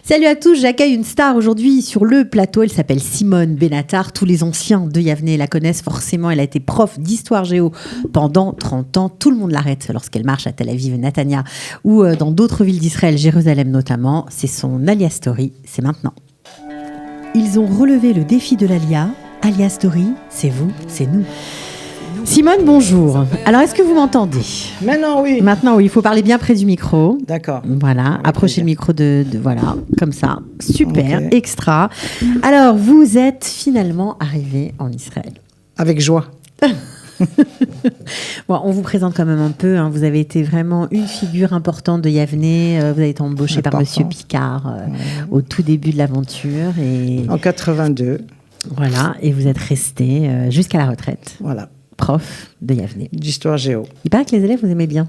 Salut à tous, j'accueille une star aujourd'hui sur le plateau. Elle s'appelle Simone Benatar. Tous les anciens de Yavne la connaissent forcément. Elle a été prof d'histoire géo pendant 30 ans. Tout le monde l'arrête lorsqu'elle marche à Tel Aviv, Netanya ou dans d'autres villes d'Israël, Jérusalem notamment. C'est son Alia Story, c'est maintenant. Ils ont relevé le défi de l'Alia. Alia Story, c'est vous, c'est nous. Simone, bonjour. Alors, est-ce que vous m'entendez ? Maintenant, oui. Maintenant, oui. Il faut parler bien près du micro. D'accord. Voilà. Approchez le micro voilà, comme ça. Super, Okay. Extra. Alors, vous êtes finalement arrivé en Israël. Avec joie. Bon, on vous présente quand même un peu. Vous avez été vraiment une figure importante de Yavne. Vous avez été embauché par Monsieur Picard au tout début de l'aventure. En 82. Voilà. Et vous êtes resté jusqu'à la retraite. Voilà. Prof de Yavne. D'histoire géo. Il paraît que les élèves vous aimaient bien.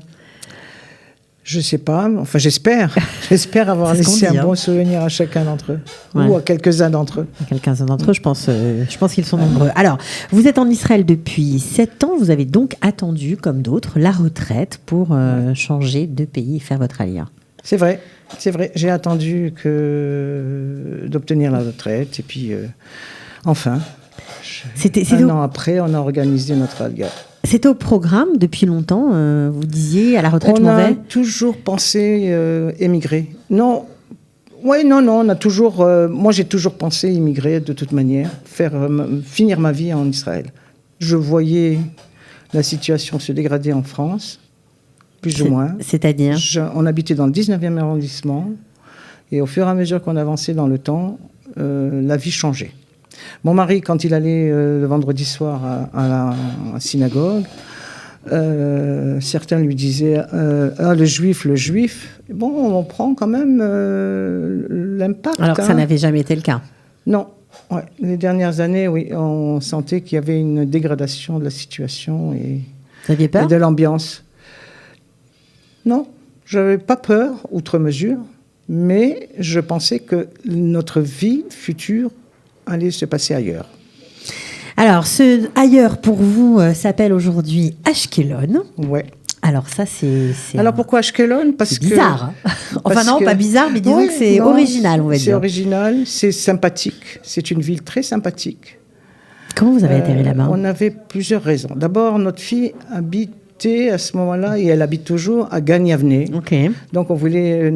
Je sais pas, enfin j'espère. J'espère avoir laissé un bon souvenir à chacun d'entre eux. Ouais. Ou à quelques-uns d'entre eux. Quelques-uns d'entre eux, je pense qu'ils sont nombreux. Alors, vous êtes en Israël depuis 7 ans. Vous avez donc attendu, comme d'autres, la retraite pour changer de pays et faire votre alia. C'est vrai. J'ai attendu d'obtenir la retraite. Et puis, enfin, un an après, on a organisé notre alia. C'était au programme depuis longtemps. Vous disiez, à la retraite, je m'en vais. On a toujours pensé émigrer. Non, on a toujours... moi, j'ai toujours pensé immigrer de toute manière, finir ma vie en Israël. Je voyais la situation se dégrader en France, plus ou moins. C'est-à-dire on habitait dans le 19e arrondissement, et au fur et à mesure qu'on avançait dans le temps, la vie changeait. Mon mari, quand il allait le vendredi soir à la synagogue, certains lui disaient le juif. Bon, on prend quand même l'impact. Alors que ça n'avait jamais été le cas. Non. Ouais. Les dernières années, oui, on sentait qu'il y avait une dégradation de la situation et de l'ambiance. Non, je n'avais pas peur, outre mesure, mais je pensais que notre vie future allait se passer ailleurs. Alors, ce ailleurs pour vous s'appelle aujourd'hui Ashkelon. Ouais. Alors ça, c'est Alors pourquoi Ashkelon ? C'est bizarre. Enfin non, pas bizarre, mais disons que c'est original, on va dire. C'est original, c'est sympathique. C'est une ville très sympathique. Comment vous avez atterri là-bas ? On avait plusieurs raisons. D'abord, notre fille habitait à ce moment-là, et elle habite toujours, à Gan Yavne. Okay. Donc on voulait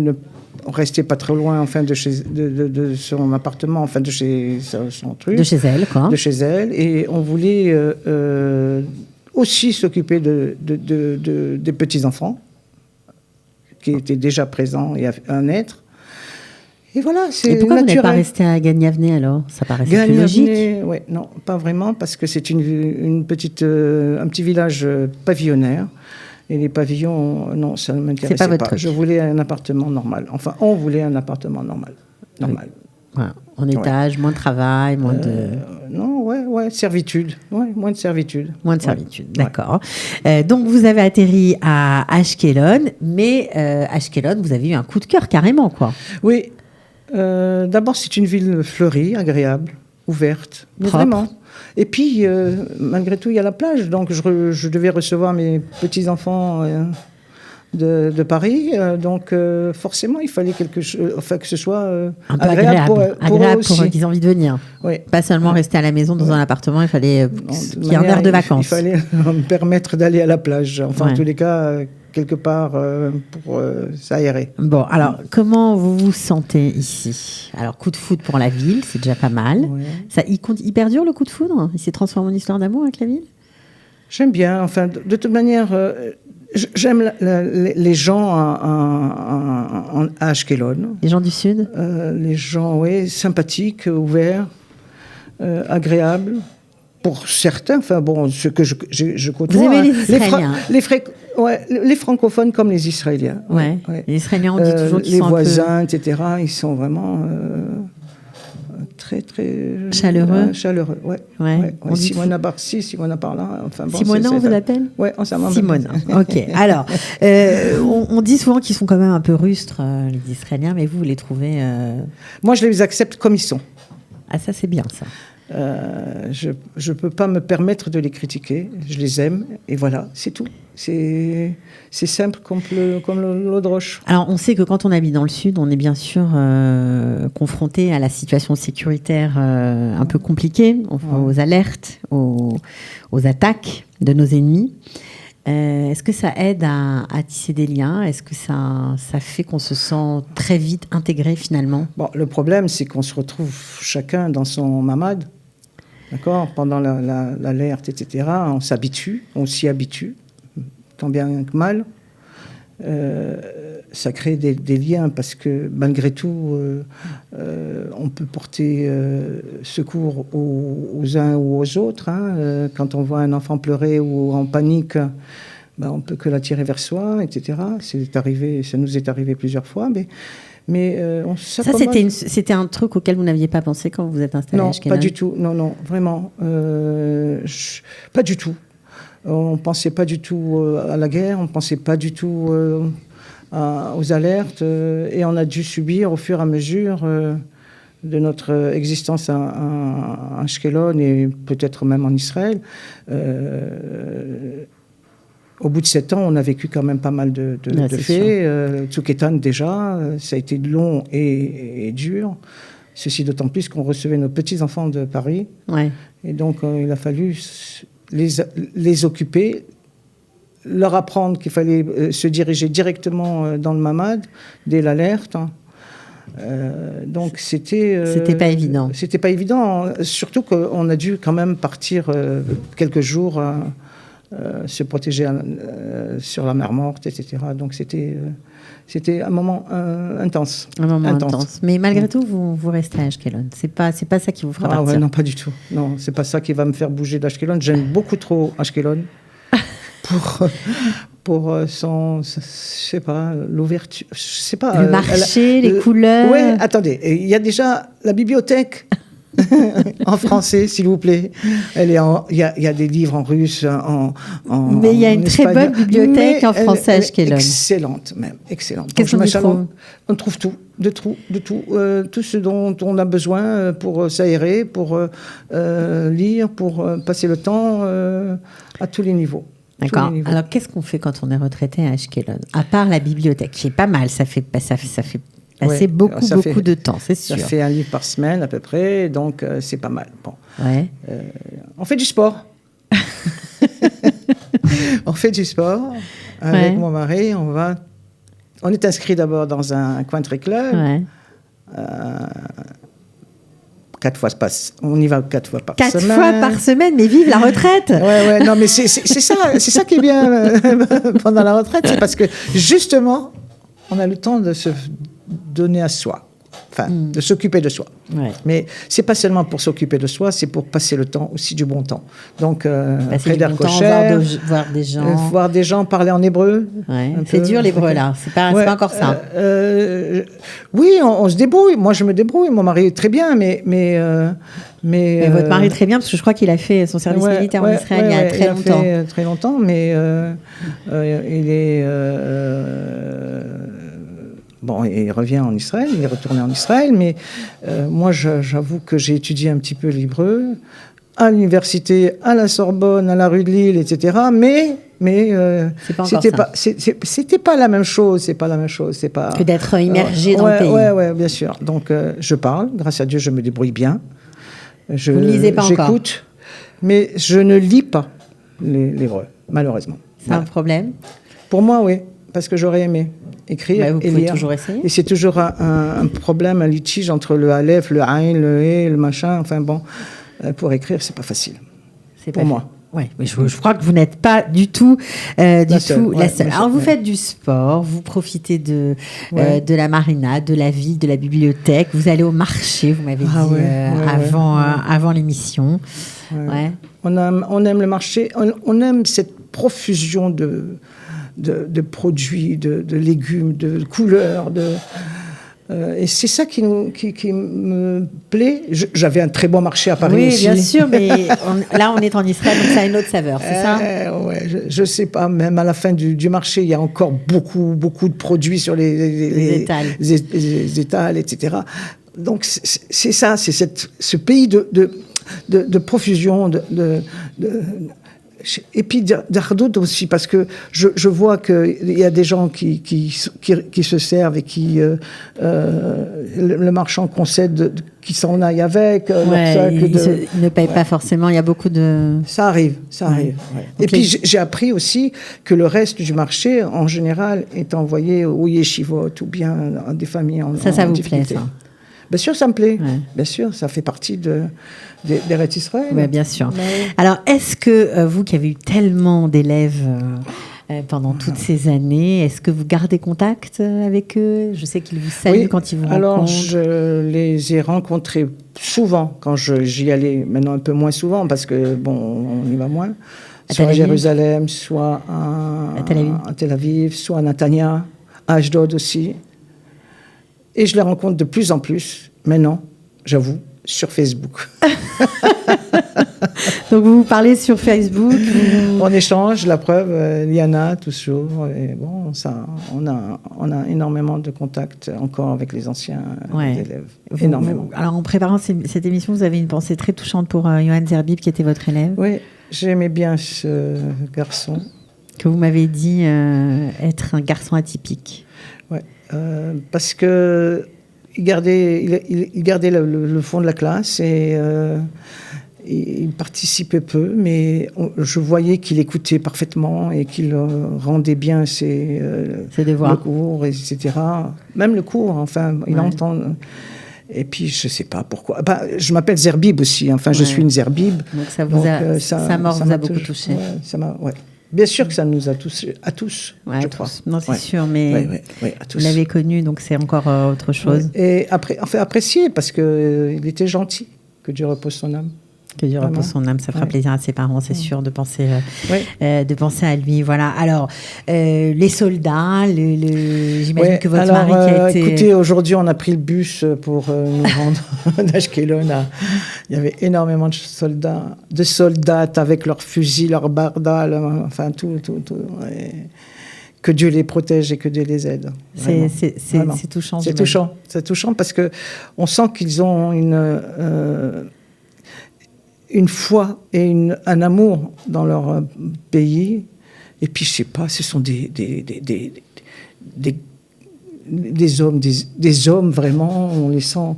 rester pas très loin de son appartement, enfin de chez son truc. De chez elle, quoi. De chez elle. Et on voulait aussi s'occuper des petits-enfants qui étaient déjà présents et à naître. Et voilà, c'est naturel. Et pourquoi vous n'êtes pas resté à Gan Yavne alors ? Ça paraissait plus logique. Ouais, non, pas vraiment, parce que c'est un petit village pavillonnaire. Et les pavillons, non, ça ne m'intéressait pas. Je voulais un appartement normal. Enfin, on voulait un appartement normal. Oui. Voilà. En étage, moins de travail, moins de... Non, servitude. Ouais, moins de servitude. Moins de servitude, d'accord. Donc, vous avez atterri à Ashkelon, mais Ashkelon, vous avez eu un coup de cœur carrément, quoi. Oui. D'abord, c'est une ville fleurie, agréable, ouverte. Propre. Vraiment. Et puis, malgré tout, il y a la plage. Donc, je devais recevoir mes petits-enfants de Paris. Donc, forcément, il fallait que ce soit un peu agréable pour qu'ils aient envie de venir. Oui. Pas seulement rester à la maison dans un appartement, il fallait qu'il y ait un air de vacances. Il fallait me permettre d'aller à la plage. Enfin, en tous les cas, quelque part pour s'aérer. Bon, alors, comment vous vous sentez ici ? Alors, coup de foudre pour la ville, c'est déjà pas mal. Ouais. Ça, il perdure le coup de foudre ? Il s'est transformé en histoire d'amour avec la ville ? J'aime bien. Enfin, de toute manière, j'aime les gens à Ashkelon. Les gens du Sud ? Les gens, oui, sympathiques, ouverts, agréables. Pour certains, enfin bon, ce que je côtoie... Vous aimez les Israéliens les francophones comme les Israéliens. Ouais. Les Israéliens, on dit toujours qu'ils sont les voisins, etc., ils sont vraiment très, très... Chaleureux. Chaleureux, ouais. Simona par-ci, Simona par-là. Enfin, bon, Simona, on vous appelle ? Oui, on s'appelle Simona, ok. Alors, on dit souvent qu'ils sont quand même un peu rustres, les Israéliens, mais vous les trouvez... Moi, je les accepte comme ils sont. Ah, ça, c'est bien, ça. Je ne peux pas me permettre de les critiquer. Je les aime et voilà, c'est tout. C'est simple comme l'eau de roche. Alors, on sait que quand on habite dans le Sud, on est bien sûr confronté à la situation sécuritaire un peu compliquée, aux alertes, aux attaques de nos ennemis. Est-ce que ça aide à tisser des liens? Est-ce que ça fait qu'on se sent très vite intégré finalement? Bon, le problème, c'est qu'on se retrouve chacun dans son mamad. D'accord, pendant l'alerte, etc., on s'habitue, on s'y habitue, tant bien que mal. Ça crée des liens parce que malgré tout, on peut porter secours aux uns ou aux autres. Hein. Quand on voit un enfant pleurer ou en panique, on ne peut que l'attirer vers soi, etc. Ça nous est arrivé plusieurs fois, mais ça, c'était un truc auquel vous n'aviez pas pensé quand vous vous êtes installé à Ashkelon? Non, pas du tout. Non, vraiment. Pas du tout. On ne pensait pas du tout à la guerre, on ne pensait pas du tout aux alertes. Et on a dû subir au fur et à mesure de notre existence à Ashkelon et peut-être même en Israël. Au bout de 7 ans, on a vécu quand même pas mal de faits. Tzuk Eitan, déjà, ça a été long et dur. Ceci d'autant plus qu'on recevait nos petits-enfants de Paris. Ouais. Et donc, il a fallu les occuper, leur apprendre qu'il fallait se diriger directement dans le mamad, dès l'alerte. Donc, c'était pas évident. C'était pas évident, surtout qu'on a dû quand même partir quelques jours... se protéger sur la mer Morte, etc. Donc c'était un moment intense. Un moment intense. Mais malgré tout, vous restez à Ashkelon. C'est pas ça qui vous fera partir. Ouais, non, pas du tout. Non, c'est pas ça qui va me faire bouger d'Ashkelon. J'aime beaucoup trop Ashkelon pour son, je sais pas, l'ouverture, je sais pas. Le marché, les couleurs. Ouais, attendez, il y a déjà la bibliothèque. En français, s'il vous plaît. Il y a des livres en russe, mais il y a une très bonne bibliothèque en français à Ashkelon. Excellente, même. Excellente. Qu'est-ce qu'on trouve ? On trouve tout, de tout. Tout ce dont on a besoin pour s'aérer, pour lire, pour passer le temps à tous les niveaux. D'accord. Alors, qu'est-ce qu'on fait quand on est retraité à Ashkelon ? À part la bibliothèque, qui est pas mal, ça fait passer beaucoup de temps, c'est sûr. Ça fait un livre par semaine à peu près, donc c'est pas mal. Bon. Ouais. On fait du sport. On fait du sport avec mon mari. On est inscrit d'abord dans un country club. Ouais. 4 fois on y va 4 fois par semaine. 4 fois par semaine, mais vive la retraite. Ouais, non, mais c'est ça qui est bien pendant la retraite, c'est parce que justement, on a le temps de se donner à soi, de s'occuper de soi. Ouais. Mais c'est pas seulement pour s'occuper de soi, c'est pour passer le temps aussi du bon temps. Donc, passer du bon temps, voir des gens parler en hébreu. Ouais. C'est dur l'hébreu là, c'est pas encore ça. Oui, on se débrouille. Moi, je me débrouille. Mon mari est très bien, mais votre mari est très bien parce que je crois qu'il a fait son service militaire en Israël il y a très longtemps. Il a fait très longtemps, mais il est bon, il revient en Israël, il est retourné en Israël, mais moi, j'avoue que j'ai étudié un petit peu l'hébreu à l'université, à la Sorbonne, à la rue de Lille, etc. Mais c'était pas la même chose. C'est pas la même chose. C'est pas que d'être immergé dans le pays. Ouais, bien sûr. Donc, je parle. Grâce à Dieu, je me débrouille bien. Vous ne lisez pas encore. J'écoute, mais je ne lis pas l'hébreu, malheureusement. C'est un problème. Pour moi, oui, parce que j'aurais aimé écrire vous et pouvez lire. Toujours essayer. Et c'est toujours un problème, un litige entre le Aleph, le Aïn, le Hé, le machin. Enfin bon, pour écrire, c'est pas facile. C'est pour moi. Oui, mais je crois que vous n'êtes pas du tout la seule. Alors, vous faites du sport, vous profitez de la marina, de la ville, de la bibliothèque. Vous allez au marché, vous m'avez dit avant l'émission. Ouais. On aime le marché, on aime cette profusion de produits, de légumes, de couleurs, et c'est ça qui me plaît. J'avais un très bon marché à Paris aussi. Oui, bien sûr, mais là, on est en Israël, donc ça a une autre saveur, c'est ça ? Ouais, je sais pas, même à la fin du marché, il y a encore beaucoup de produits sur les étals, etc. Donc, c'est ça, c'est ce pays de profusion, et puis d'ardot aussi, parce que je vois qu'il y a des gens qui se servent et qui le marchand concède qui s'en aille avec. Ils ne payent pas forcément, il y a beaucoup de... Ça arrive. Ouais. Et puis j'ai appris aussi que le reste du marché, en général, est envoyé aux yeshivot ou bien à des familles en ça vous difficulté. Plaît, ça? Bien sûr, ça me plaît. Ouais. Bien sûr, ça fait partie des Eretz Israël. Oui, bien sûr. Ouais. Alors, est-ce que vous qui avez eu tellement d'élèves pendant toutes ces années, est-ce que vous gardez contact avec eux? Je sais qu'ils vous saluent quand ils vous rencontrent. Alors, je les ai rencontrés souvent quand j'y allais. Maintenant, un peu moins souvent parce que, on y va moins. Soit à Jérusalem, soit à Tel Aviv, soit à Netanya, à Ashdod aussi. Et je les rencontre de plus en plus, maintenant, j'avoue, sur Facebook. Donc vous parlez sur Facebook On échange, la preuve, Liana, toujours. Et ça, on a énormément de contacts encore avec les anciens élèves. Énormément. Alors en préparant cette émission, vous avez une pensée très touchante pour Yohan Zerbib, qui était votre élève. Oui, j'aimais bien ce garçon. Que vous m'avez dit être un garçon atypique. Oui. Parce que il gardait le fond de la classe et il participait peu, mais je voyais qu'il écoutait parfaitement et qu'il rendait bien ses devoirs, le cours, etc. Même le cours, enfin, il entend. Et puis, je ne sais pas pourquoi. Je m'appelle Zerbib aussi, je suis une Zerbib. Donc, sa mort vous a beaucoup touché. Ouais. Bien sûr que ça nous a touchés, je crois. Non, c'est sûr, mais à tous. Vous l'avez connu, donc c'est encore autre chose. Et apprécié, parce qu'il était gentil, que Dieu repose son âme. Que Dieu repose son âme, ça fera plaisir à ses parents, c'est sûr, de penser à lui. Voilà. Alors, les soldats, j'imagine que votre mari qui a été... Écoutez, aujourd'hui, on a pris le bus pour nous rendre d'Ashkelon. Il y avait énormément de soldats avec leurs fusils, leurs bardas, enfin tout. Que Dieu les protège et que Dieu les aide. C'est touchant. C'est touchant parce qu'on sent qu'ils ont une foi et un amour dans leur pays. Et puis, je ne sais pas, ce sont des hommes vraiment, on les sent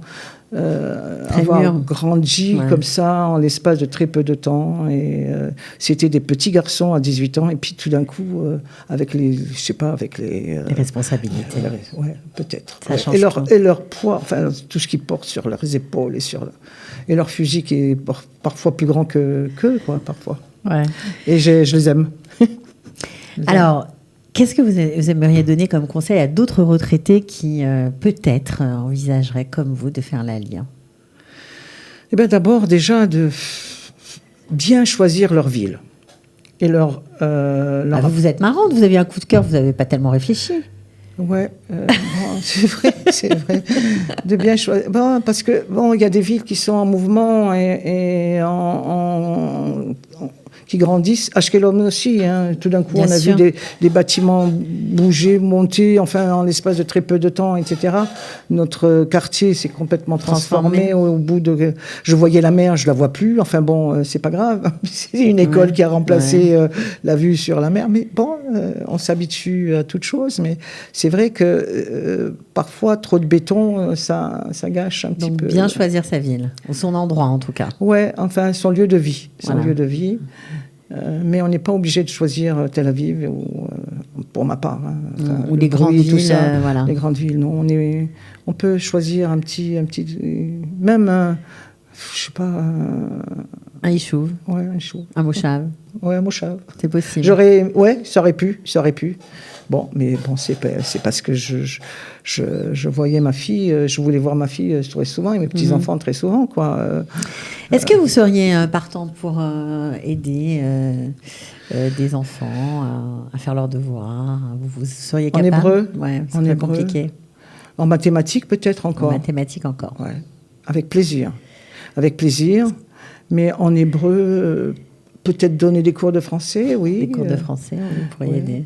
avoir grandi comme ça en l'espace de très peu de temps. Et c'était des petits garçons à 18 ans, et puis tout d'un coup, avec les responsabilités. Peut-être. Et leur poids, enfin, tout ce qu'ils portent sur leurs épaules et leur fusil qui est parfois plus grand qu'eux, parfois. Ouais. Et je les aime. Alors, qu'est-ce que vous aimeriez donner comme conseil à d'autres retraités qui, peut-être, envisageraient, comme vous, de faire l'Aliyah? Eh bien, d'abord, déjà, de bien choisir leur ville. Et vous êtes marrante, vous avez un coup de cœur, vous n'avez pas tellement réfléchi. Ouais, c'est vrai. De bien choisir. Parce que il y a des villes qui sont en mouvement et qui grandissent. Ashkelon aussi, tout d'un coup, on a vu des bâtiments bouger, monter, en l'espace de très peu de temps, etc. Notre quartier s'est complètement transformé. Au bout de... Je voyais la mer, je la vois plus. C'est pas grave. C'est une école qui a remplacé la vue sur la mer. Mais on s'habitue à toute chose. Mais c'est vrai que parfois, trop de béton, ça gâche un petit peu. Bien choisir sa ville, ou son endroit en tout cas. Ouais, son lieu de vie. Lieu de vie. Mais on n'est pas obligé de choisir Tel Aviv, pour ma part. Ou les grandes villes. Tout ça, les grandes villes, non. On peut choisir un petit même, je sais pas... un Yishuv. Ouais, un Yishuv. Un Moshav. Ouais, un Moshav. C'est possible. Ça aurait pu. Mais c'est parce que je voyais ma fille, je voulais voir ma fille très souvent et mes petits-enfants très souvent, quoi. Est-ce que vous seriez partante pour aider des enfants à faire leurs devoirs? Vous seriez capable? En hébreu? Ouais, c'est très compliqué. En mathématiques, peut-être encore. En mathématiques encore. Ouais. Avec plaisir. Mais en hébreu, peut-être donner des cours de français, oui. Des cours de français, vous pourriez aider.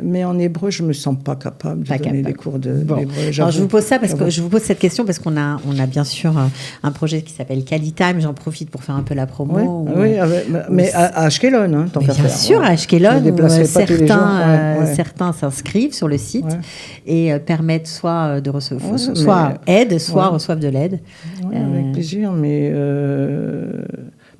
Mais en hébreu, je me sens pas capable de donner des cours d'hébreu. Alors, je vous pose cette question parce qu'on a bien sûr un projet qui s'appelle Qualitime. J'en profite pour faire un peu la promo. Mais à Ashkelon, tant qu'à faire. Bien sûr, à Ashkelon, certains s'inscrivent sur le site et permettent soit de recevoir, soit reçoivent de l'aide. Avec plaisir, mais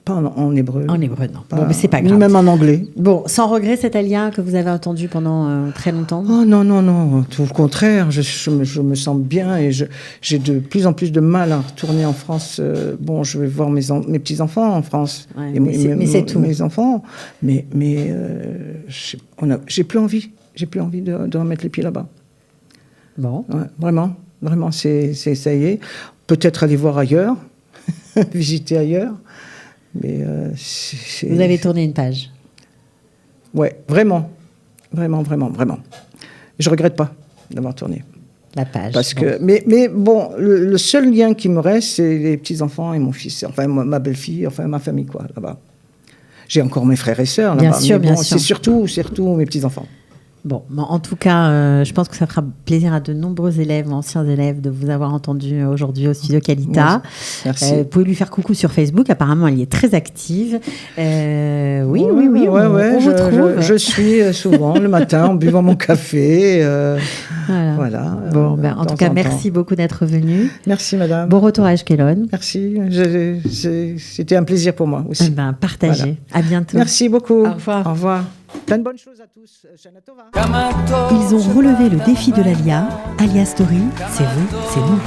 pas en hébreu. En hébreu, non. Mais c'est pas grave. Ni même en anglais. Bon, sans regret, cet Alia que vous avez entendu pendant très longtemps? Oh non, tout le contraire. Je me sens bien et j'ai de plus en plus de mal à retourner en France. Je vais voir mes petits-enfants en France. Ouais, mais c'est tout. Mes enfants. Mais j'ai plus envie. J'ai plus envie de remettre les pieds là-bas. Bon. Ouais, vraiment, ça y est. Peut-être aller voir ailleurs, visiter ailleurs. Mais vous avez tourné une page. Ouais, vraiment. Je regrette pas d'avoir tourné la page. Parce que, mais bon, le seul lien qui me reste, c'est les petits enfants et mon fils, enfin ma belle-fille, enfin ma famille quoi là-bas. J'ai encore mes frères et sœurs là-bas. Bien sûr. C'est surtout mes petits enfants. Bon, en tout cas, je pense que ça fera plaisir à de nombreux élèves, anciens élèves, de vous avoir entendu aujourd'hui au studio Qualita. Merci. Vous pouvez lui faire coucou sur Facebook. Apparemment, elle y est très active. Oui, on vous trouve. Je suis souvent le matin en buvant mon café. Voilà. Bon, en tout cas, merci beaucoup d'être venu. Merci, madame. Bon retour à Ashkelon. Merci. C'était un plaisir pour moi aussi. Partagez. Voilà. À bientôt. Merci beaucoup. Au revoir. Au revoir. Plein de bonnes choses à tous. Shana Tova. Ils ont relevé le défi de l'Alia. Alia Story, c'est vous, c'est nous.